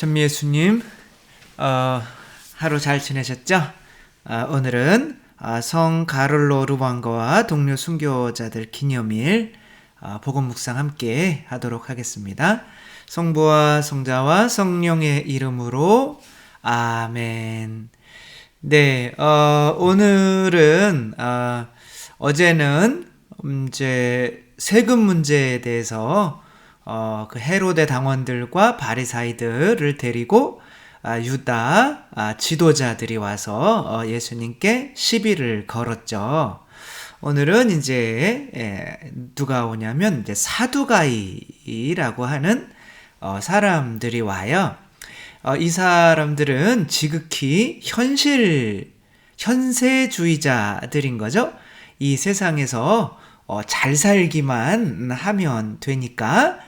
전미예수님, 하루 잘 지내셨죠? 오늘은 성 가를로 루방거와 동료 순교자들 기념일 복음 묵상 함께 하도록 하겠습니다. 성부와 성자와 성령의 이름으로 아멘. 네, 오늘은 어제는 이제 세금 문제에 대해서 그 헤로데 당원들과 바리사이들을 데리고 유다 지도자들이 와서 예수님께 시비를 걸었죠. 오늘은 이제 누가 오냐면 이제 사두가이라고 하는 사람들이 와요. 이 사람들은 지극히 현세주의자들인 거죠. 이 세상에서 잘 살기만 하면 되니까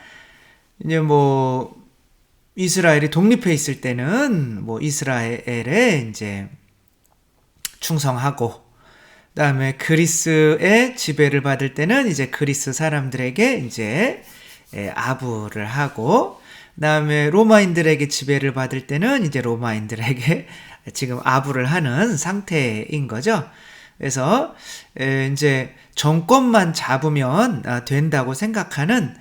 이제 이스라엘이 독립해 있을 때는 이스라엘에 이제 충성하고, 그다음에 그리스의 지배를 받을 때는 이제 그리스 사람들에게 이제 아부를 하고, 그다음에 로마인들에게 지배를 받을 때는 이제 로마인들에게 지금 아부를 하는 상태인 거죠. 그래서 이제 정권만 잡으면 된다고 생각하는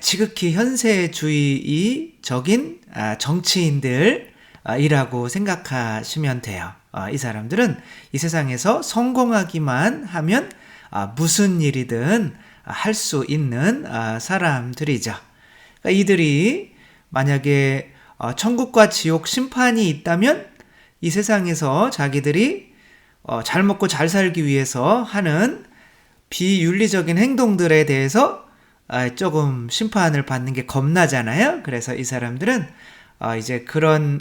지극히 현세주의적인 정치인들이라고 생각하시면 돼요. 이 사람들은 이 세상에서 성공하기만 하면 무슨 일이든 할 수 있는 사람들이죠. 그러니까 이들이 만약에 천국과 지옥 심판이 있다면 이 세상에서 자기들이 잘 먹고 잘 살기 위해서 하는 비윤리적인 행동들에 대해서 조금 심판을 받는 게 겁나잖아요. 그래서 이 사람들은 이제 그런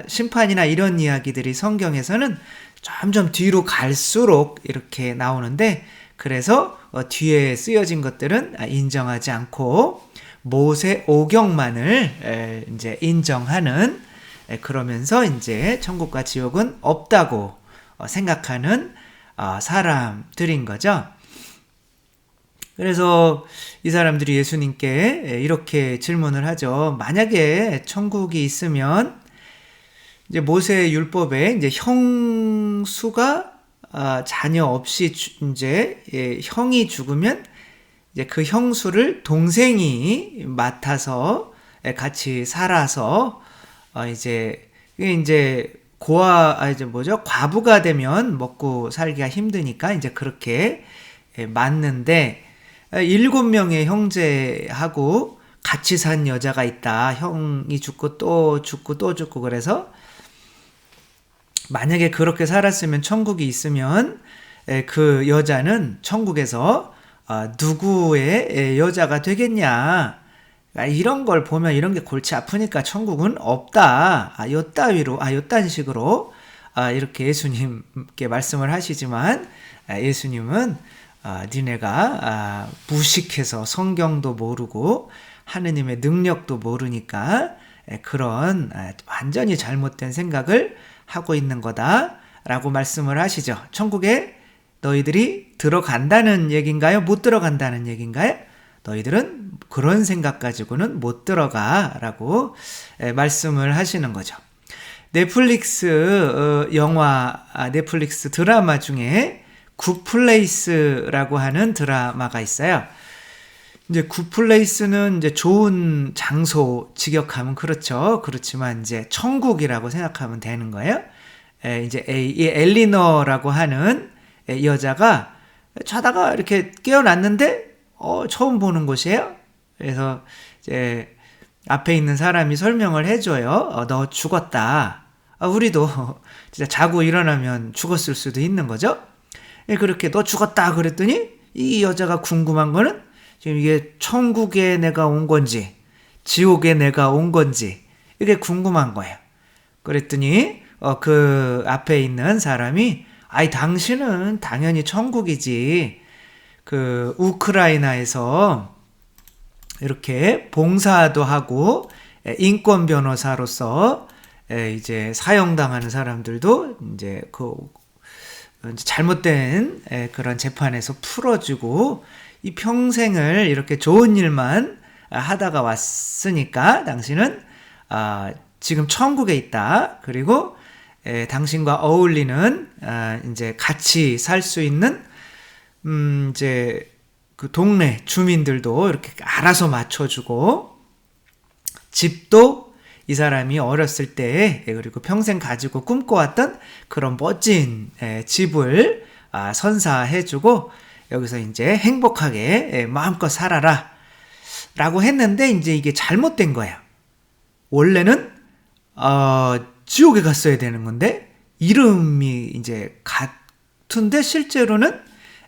심판이나 이런 이야기들이 성경에서는 점점 뒤로 갈수록 이렇게 나오는데, 그래서 뒤에 쓰여진 것들은 인정하지 않고 모세 오경만을 이제 인정하는, 그러면서 이제 천국과 지옥은 없다고 생각하는 사람들인 거죠. 그래서 이 사람들이 예수님께 이렇게 질문을 하죠. 만약에 천국이 있으면 이제 모세 율법에 이제 형수가 자녀 없이 이제 형이 죽으면 이제 그 형수를 동생이 맡아서 같이 살아서 이제 과부가 되면 먹고 살기가 힘드니까 이제 그렇게 맞는데, 7명의 형제하고 같이 산 여자가 있다. 형이 죽고 또 죽고 또 죽고. 그래서 만약에 그렇게 살았으면 천국이 있으면 그 여자는 천국에서 누구의 여자가 되겠냐. 이런 걸 보면 이런 게 골치 아프니까 천국은 없다. 요딴 식으로 이렇게 예수님께 말씀을 하시지만, 예수님은 니네가 무식해서 성경도 모르고 하느님의 능력도 모르니까 그런 완전히 잘못된 생각을 하고 있는 거다 라고 말씀을 하시죠. 천국에 너희들이 들어간다는 얘기인가요? 못 들어간다는 얘기인가요? 너희들은 그런 생각 가지고는 못 들어가 라고 말씀을 하시는 거죠. 넷플릭스 넷플릭스 드라마 중에 굿플레이스라고 하는 드라마가 있어요. 이제 굿플레이스는 이제 좋은 장소 직역하면 그렇죠. 그렇지만 이제 천국이라고 생각하면 되는 거예요. 이제 이 엘리너라고 하는 여자가 자다가 이렇게 깨어났는데 처음 보는 곳이에요. 그래서 이제 앞에 있는 사람이 설명을 해줘요. 너 죽었다. 우리도 진짜 자고 일어나면 죽었을 수도 있는 거죠. 그렇게 너 죽었다 그랬더니 이 여자가 궁금한 거는 지금 이게 천국에 내가 온 건지 지옥에 내가 온 건지 이게 궁금한 거예요. 그랬더니 그 앞에 있는 사람이 당신은 당연히 천국이지. 그 우크라이나에서 이렇게 봉사도 하고 인권 변호사로서 이제 사형당하는 사람들도 이제 잘못된 그런 재판에서 풀어주고 이 평생을 이렇게 좋은 일만 하다가 왔으니까 당신은 지금 천국에 있다. 그리고 당신과 어울리는 이제 같이 살 수 있는 이제 그 동네 주민들도 이렇게 알아서 맞춰주고, 집도 이 사람이 어렸을 때 그리고 평생 가지고 꿈꿔왔던 그런 멋진 집을 선사해주고, 여기서 이제 행복하게 마음껏 살아라 라고 했는데, 이제 이게 잘못된 거예요. 원래는 지옥에 갔어야 되는 건데, 이름이 이제 같은데 실제로는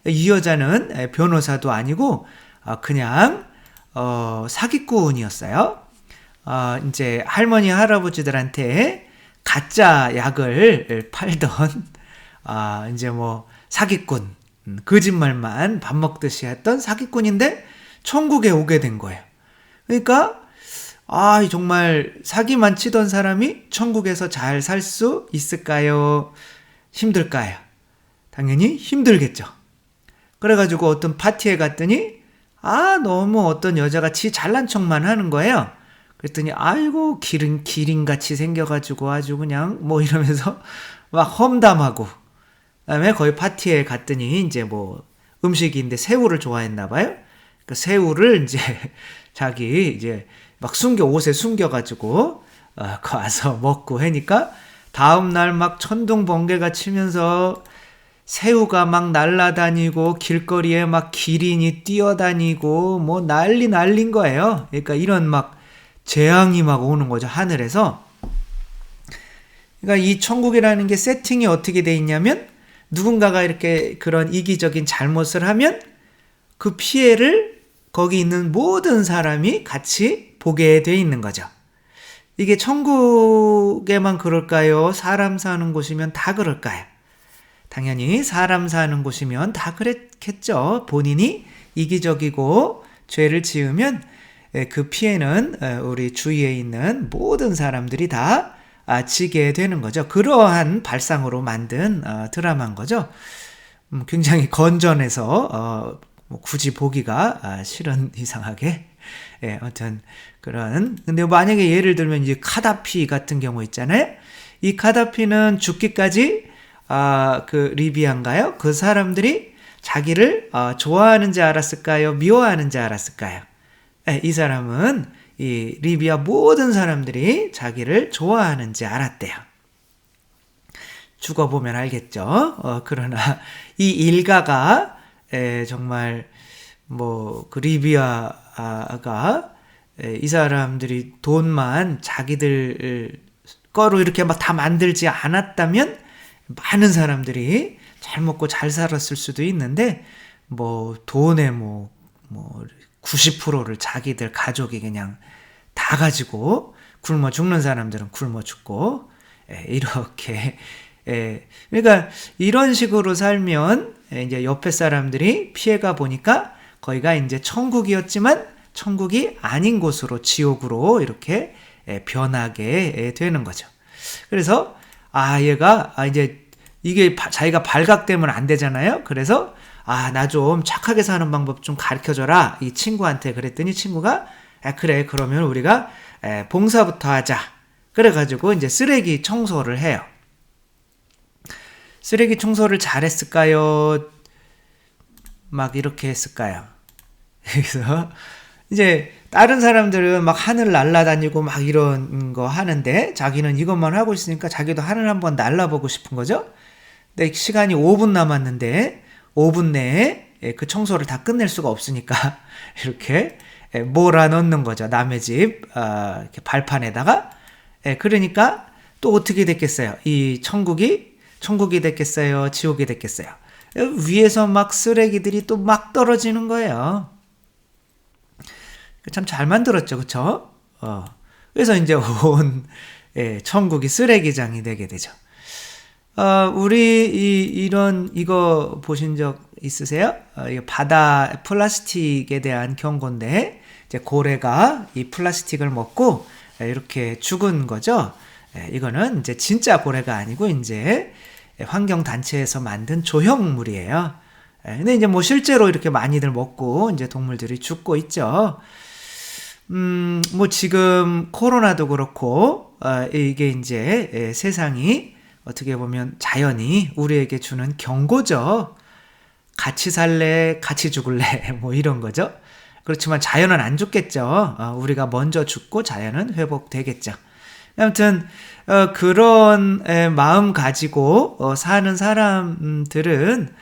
이 여자는 변호사도 아니고 그냥 사기꾼이었어요. 이제 할머니 할아버지들한테 가짜 약을 팔던 이제 뭐 사기꾼, 거짓말만 밥 먹듯이 했던 사기꾼인데 천국에 오게 된 거예요. 그러니까 정말 사기만 치던 사람이 천국에서 잘 살 수 있을까요? 힘들까요? 당연히 힘들겠죠. 그래가지고 어떤 파티에 갔더니 너무 어떤 여자가 지 잘난 척만 하는 거예요. 그랬더니 아이고 기린같이 생겨가지고 아주 그냥 뭐 이러면서 막 험담하고, 그다음에 거기 파티에 갔더니 이제 뭐 음식인데 새우를 좋아했나 봐요. 그 새우를 이제 자기 이제 막 옷에 숨겨가지고 가서 먹고 하니까 다음날 막 천둥 번개가 치면서 새우가 막 날아다니고 길거리에 막 기린이 뛰어다니고 뭐 난린 거예요. 그러니까 이런 막 재앙이 막 오는 거죠, 하늘에서. 그러니까 이 천국이라는 게 세팅이 어떻게 돼 있냐면, 누군가가 이렇게 그런 이기적인 잘못을 하면 그 피해를 거기 있는 모든 사람이 같이 보게 돼 있는 거죠. 이게 천국에만 그럴까요? 사람 사는 곳이면 다 그럴까요? 당연히 사람 사는 곳이면 다 그랬겠죠. 본인이 이기적이고 죄를 지으면 그 피해는 우리 주위에 있는 모든 사람들이 다 지게 되는 거죠. 그러한 발상으로 만든 드라마인 거죠. 굉장히 건전해서 굳이 보기가 싫은, 이상하게. 아무튼 근데 만약에 예를 들면 이제 카다피 같은 경우 있잖아요. 이 카다피는 죽기까지 그 리비아인가요? 그 사람들이 자기를 좋아하는지 알았을까요? 미워하는지 알았을까요? 이 사람은 이 리비아 모든 사람들이 자기를 좋아하는지 알았대요. 죽어보면 알겠죠. 그러나 이 일가가 정말 뭐 그 리비아가 이 사람들이 돈만 자기들 거로 이렇게 막 다 만들지 않았다면 많은 사람들이 잘 먹고 잘 살았을 수도 있는데, 뭐 돈의 뭐 90%를 자기들 가족이 그냥 다 가지고 굶어 죽는 사람들은 굶어 죽고, 이렇게 그러니까 이런 식으로 살면 이제 옆에 사람들이 피해가 보니까 거기가 이제 천국이었지만 천국이 아닌 곳으로, 지옥으로 이렇게 변하게 되는 거죠. 그래서 얘가 이제 이게 자기가 발각되면 안 되잖아요. 그래서 나 좀 착하게 사는 방법 좀 가르쳐줘라, 이 친구한테 그랬더니 친구가 그래, 그러면 우리가 봉사부터 하자. 그래가지고 이제 쓰레기 청소를 해요. 쓰레기 청소를 잘했을까요? 막 이렇게 했을까요? 그래서 이제 다른 사람들은 막 하늘 날아다니고 막 이런 거 하는데 자기는 이것만 하고 있으니까 자기도 하늘 한번 날아보고 싶은 거죠. 근데 시간이 5분 남았는데 5분 내에 그 청소를 다 끝낼 수가 없으니까 이렇게 몰아넣는 거죠. 남의 집 이렇게 발판에다가. 그러니까 또 어떻게 됐겠어요? 이 천국이 됐겠어요? 지옥이 됐겠어요? 위에서 막 쓰레기들이 또 막 떨어지는 거예요. 참 잘 만들었죠, 그쵸? 그래서 이제 온 천국이 쓰레기장이 되게 되죠. 우리 이거 보신 적 있으세요? 바다 플라스틱에 대한 경고인데, 이제 고래가 이 플라스틱을 먹고 이렇게 죽은 거죠. 이거는 이제 진짜 고래가 아니고 이제 환경단체에서 만든 조형물이에요. 근데 이제 뭐 실제로 이렇게 많이들 먹고 이제 동물들이 죽고 있죠. 뭐 지금 코로나도 그렇고 이게 이제 세상이 어떻게 보면 자연이 우리에게 주는 경고죠. 같이 살래, 같이 죽을래, 뭐 이런 거죠. 그렇지만 자연은 안 죽겠죠. 우리가 먼저 죽고 자연은 회복되겠죠. 아무튼 그런 마음 가지고 사는 사람들은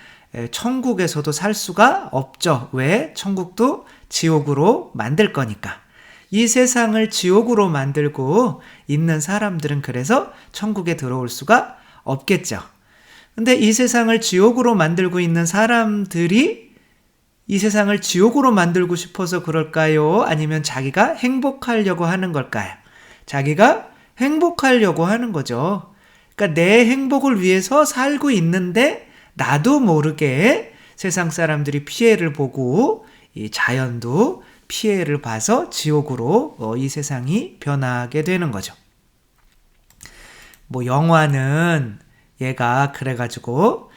천국에서도 살 수가 없죠. 왜? 천국도 지옥으로 만들 거니까. 이 세상을 지옥으로 만들고 있는 사람들은 그래서 천국에 들어올 수가 없겠죠. 근데 이 세상을 지옥으로 만들고 있는 사람들이 이 세상을 지옥으로 만들고 싶어서 그럴까요? 아니면 자기가 행복하려고 하는 걸까요? 자기가 행복하려고 하는 거죠. 그러니까 내 행복을 위해서 살고 있는데 나도 모르게 세상 사람들이 피해를 보고 이 자연도 피해를 봐서 지옥으로 이 세상이 변하게 되는 거죠. 뭐 영화는 얘가 그래가지고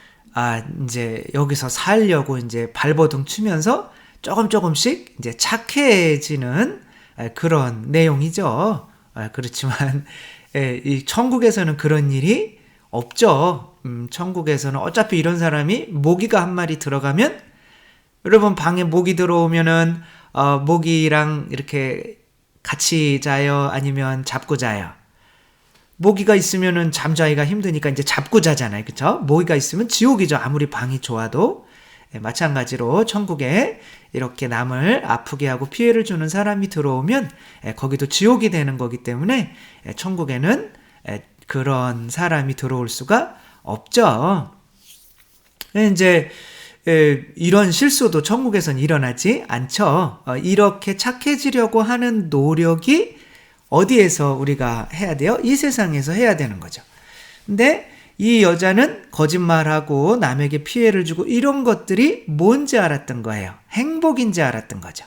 이제 여기서 살려고 이제 발버둥 치면서 조금씩 이제 착해지는 그런 내용이죠. 그렇지만 이 천국에서는 그런 일이 없죠. 천국에서는 어차피 이런 사람이 모기가 한 마리 들어가면 여러분 방에 모기 들어오면은 모기랑 이렇게 같이 자요? 아니면 잡고 자요? 모기가 있으면은 잠자기가 힘드니까 이제 잡고 자잖아요. 그쵸? 모기가 있으면 지옥이죠. 아무리 방이 좋아도. 마찬가지로 천국에 이렇게 남을 아프게 하고 피해를 주는 사람이 들어오면 거기도 지옥이 되는 거기 때문에 천국에는 그런 사람이 들어올 수가 없죠. 이제 이런 실수도 천국에선 일어나지 않죠. 이렇게 착해지려고 하는 노력이 어디에서 우리가 해야 돼요? 이 세상에서 해야 되는 거죠. 근데 이 여자는 거짓말하고 남에게 피해를 주고 이런 것들이 뭔지 알았던 거예요. 행복인지 알았던 거죠.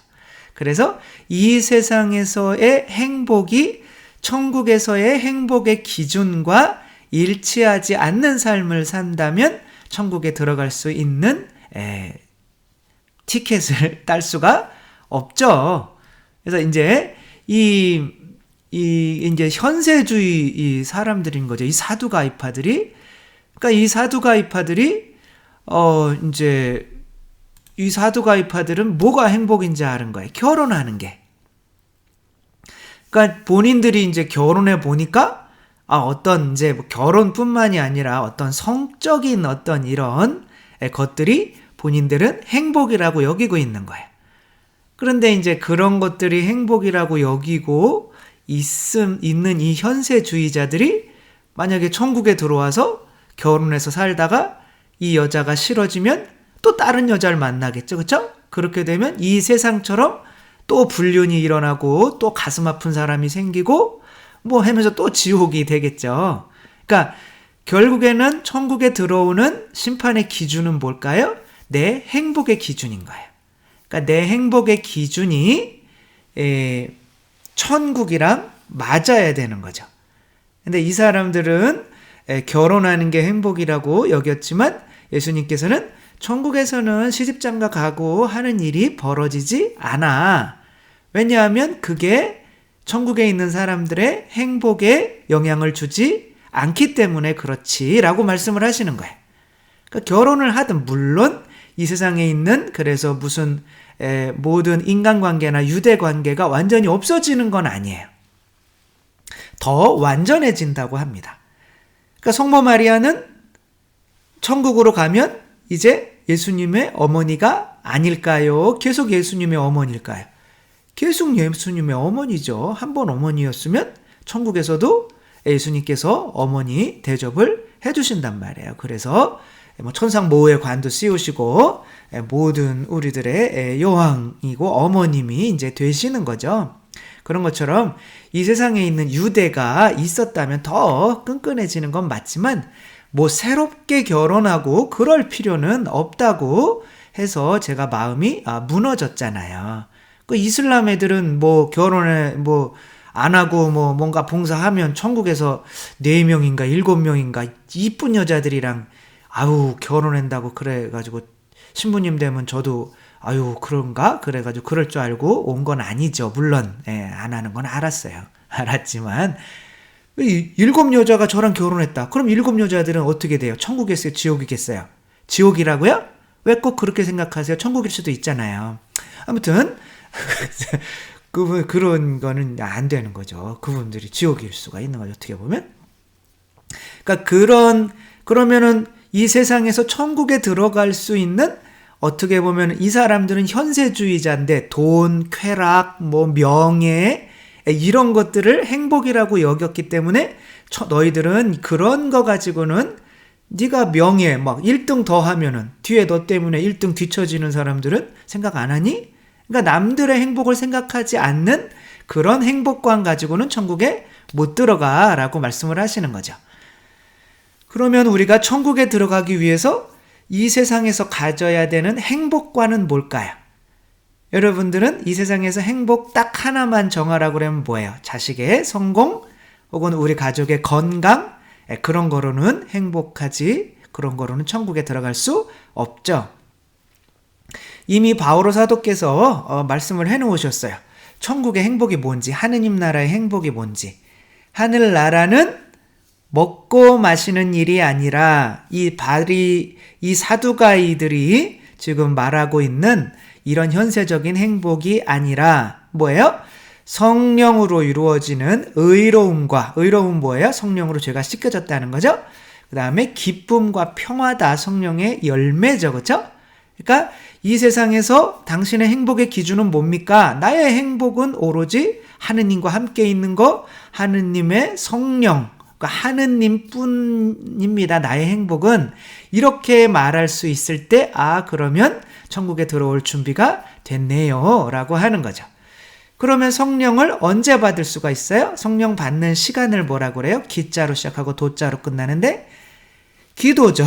그래서 이 세상에서의 행복이 천국에서의 행복의 기준과 일치하지 않는 삶을 산다면 천국에 들어갈 수 있는 티켓을 딸 수가 없죠. 그래서 이제 이제 현세주의 이 사람들인 거죠. 이 사두가이파들이. 그러니까 이 사두가이파들이 이제 이 사두가이파들은 뭐가 행복인지 아는 거예요. 결혼하는 게. 그러니까 본인들이 이제 결혼해 보니까 어떤 이제 뭐 결혼뿐만이 아니라 어떤 성적인 어떤 이런 것들이 본인들은 행복이라고 여기고 있는 거예요. 그런데 이제 그런 것들이 행복이라고 여기고 있는 이 현세주의자들이 만약에 천국에 들어와서 결혼해서 살다가 이 여자가 싫어지면 또 다른 여자를 만나겠죠. 그렇죠? 그렇게 되면 이 세상처럼 또 불륜이 일어나고 또 가슴 아픈 사람이 생기고 뭐 하면서 또 지옥이 되겠죠. 그러니까 결국에는 천국에 들어오는 심판의 기준은 뭘까요? 내 행복의 기준인 거예요. 그러니까 내 행복의 기준이 천국이랑 맞아야 되는 거죠. 근데 이 사람들은 결혼하는 게 행복이라고 여겼지만 예수님께서는 천국에서는 시집장가 가고 하는 일이 벌어지지 않아. 왜냐하면 그게 천국에 있는 사람들의 행복에 영향을 주지 않기 때문에 그렇지라고 말씀을 하시는 거예요. 그러니까 결혼을 하든 물론 이 세상에 있는 그래서 무슨 모든 인간관계나 유대관계가 완전히 없어지는 건 아니에요. 더 완전해진다고 합니다. 그러니까 성모 마리아는 천국으로 가면 이제 예수님의 어머니가 아닐까요? 계속 예수님의 어머니일까요? 계속 예수님의 어머니죠. 한 번 어머니였으면 천국에서도 예수님께서 어머니 대접을 해주신단 말이에요. 그래서 천상 모의 관도 씌우시고 모든 우리들의 여왕이고 어머님이 이제 되시는 거죠. 그런 것처럼 이 세상에 있는 유대가 있었다면 더 끈끈해지는 건 맞지만 뭐 새롭게 결혼하고 그럴 필요는 없다고 해서 제가 마음이 무너졌잖아요. 그 이슬람 애들은 뭐 결혼에 뭐 안 하고 뭐 뭔가 봉사하면 천국에서 4명인가 7명인가 이쁜 여자들이랑 결혼한다고 그래가지고 신부님 되면 저도 그런가? 그래가지고 그럴 줄 알고 온 건 아니죠. 물론 안 하는 건 알았어요. 알았지만 일곱 여자가 저랑 결혼했다. 그럼 일곱 여자들은 어떻게 돼요? 천국이겠어요? 지옥이겠어요? 지옥이라고요? 왜 꼭 그렇게 생각하세요? 천국일 수도 있잖아요. 아무튼 그런 거는 안 되는 거죠. 그분들이 지옥일 수가 있는 거죠. 어떻게 보면. 그러니까 그러면은 이 세상에서 천국에 들어갈 수 있는, 어떻게 보면 이 사람들은 현세주의자인데 돈, 쾌락, 뭐 명예 이런 것들을 행복이라고 여겼기 때문에 너희들은 그런 거 가지고는, 네가 명예 막 1등 더 하면은 뒤에 너 때문에 1등 뒤처지는 사람들은 생각 안 하니? 그러니까 남들의 행복을 생각하지 않는 그런 행복관 가지고는 천국에 못 들어가라고 말씀을 하시는 거죠. 그러면 우리가 천국에 들어가기 위해서 이 세상에서 가져야 되는 행복관은 뭘까요? 여러분들은 이 세상에서 행복 딱 하나만 정하라고 그러면 뭐예요? 자식의 성공 혹은 우리 가족의 건강, 그런 거로는 행복하지, 그런 거로는 천국에 들어갈 수 없죠. 이미 바오로 사도께서 말씀을 해놓으셨어요. 천국의 행복이 뭔지, 하느님 나라의 행복이 뭔지. 하늘나라는 먹고 마시는 일이 아니라 이 사두가이들이 지금 말하고 있는 이런 현세적인 행복이 아니라 뭐예요? 성령으로 이루어지는 의로움과, 의로움 뭐예요? 성령으로 죄가 씻겨졌다는 거죠. 그 다음에 기쁨과 평화다. 성령의 열매죠. 그렇죠? 그러니까 이 세상에서 당신의 행복의 기준은 뭡니까? 나의 행복은 오로지 하느님과 함께 있는 거, 하느님의 성령, 그러니까 하느님뿐입니다. 나의 행복은. 이렇게 말할 수 있을 때, 그러면 천국에 들어올 준비가 됐네요 라고 하는 거죠. 그러면 성령을 언제 받을 수가 있어요? 성령 받는 시간을 뭐라고 그래요? 기자로 시작하고 도자로 끝나는데 기도죠.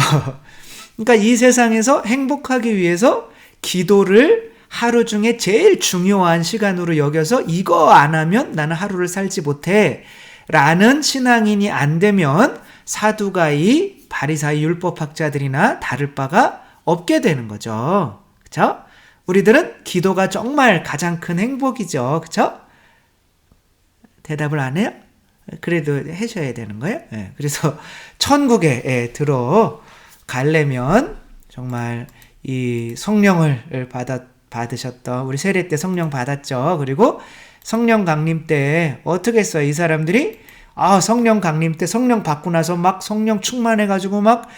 그러니까 이 세상에서 행복하기 위해서 기도를 하루 중에 제일 중요한 시간으로 여겨서 이거 안 하면 나는 하루를 살지 못해 라는 신앙인이 안 되면 사두가이, 바리사이 율법학자들이나 다를 바가 없게 되는 거죠. 그렇죠? 우리들은 기도가 정말 가장 큰 행복이죠. 그렇죠? 대답을 안 해요? 그래도 하셔야 되는 거예요. 네. 그래서 천국에 들어가려면 정말 이 성령을 받으셨던, 우리 세례 때 성령 받았죠. 그리고 성령 강림 때 어떻게 했어요? 이 사람들이 성령 강림 때 성령 받고 나서 막 성령 충만해가지고 막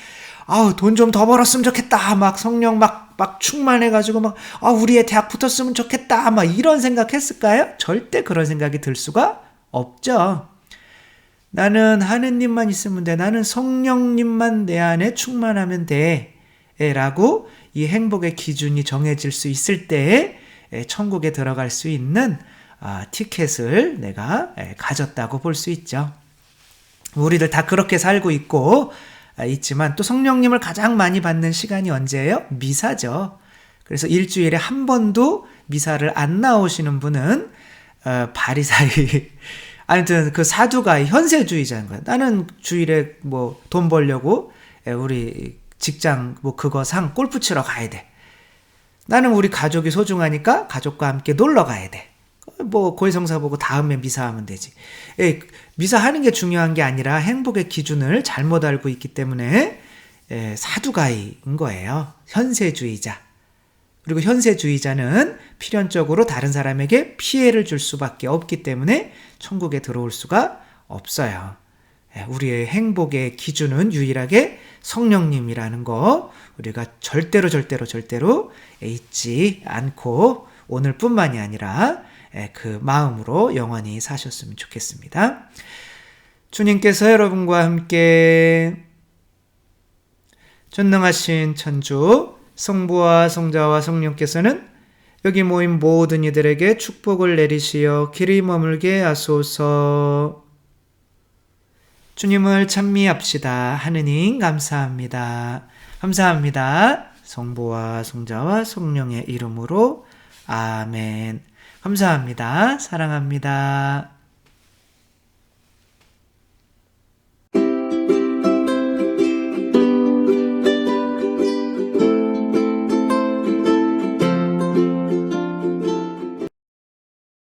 돈 좀 더 벌었으면 좋겠다. 막 성령 막 충만해가지고 막 우리의 대학 붙었으면 좋겠다. 막 이런 생각했을까요? 절대 그런 생각이 들 수가 없죠. 나는 하느님만 있으면 돼. 나는 성령님만 내 안에 충만하면 돼. 라고 이 행복의 기준이 정해질 수 있을 때 천국에 들어갈 수 있는 티켓을 내가 가졌다고 볼 수 있죠. 우리들 다 그렇게 살고 있지만 또 성령님을 가장 많이 받는 시간이 언제예요? 미사죠. 그래서 일주일에 한 번도 미사를 안 나오시는 분은 바리사이, 아무튼 그 사두가이, 현세주의자인 거예요. 나는 주일에 뭐 돈 벌려고 우리 직장 뭐 그거 골프 치러 가야 돼. 나는 우리 가족이 소중하니까 가족과 함께 놀러 가야 돼. 뭐 고해성사 보고 다음에 미사하면 되지. 미사하는 게 중요한 게 아니라 행복의 기준을 잘못 알고 있기 때문에 사두가이인 거예요. 현세주의자. 그리고 현세주의자는 필연적으로 다른 사람에게 피해를 줄 수밖에 없기 때문에 천국에 들어올 수가 없어요. 우리의 행복의 기준은 유일하게 성령님이라는 거 우리가 절대로 잊지 않고 오늘뿐만이 아니라 그 마음으로 영원히 사셨으면 좋겠습니다. 주님께서 여러분과 함께 전능하신 천주 성부와 성자와 성령께서는 여기 모인 모든 이들에게 축복을 내리시어 길이 머물게 하소서. 주님을 찬미합시다. 하느님 감사합니다. 감사합니다. 성부와 성자와 성령의 이름으로 아멘. 감사합니다. 사랑합니다.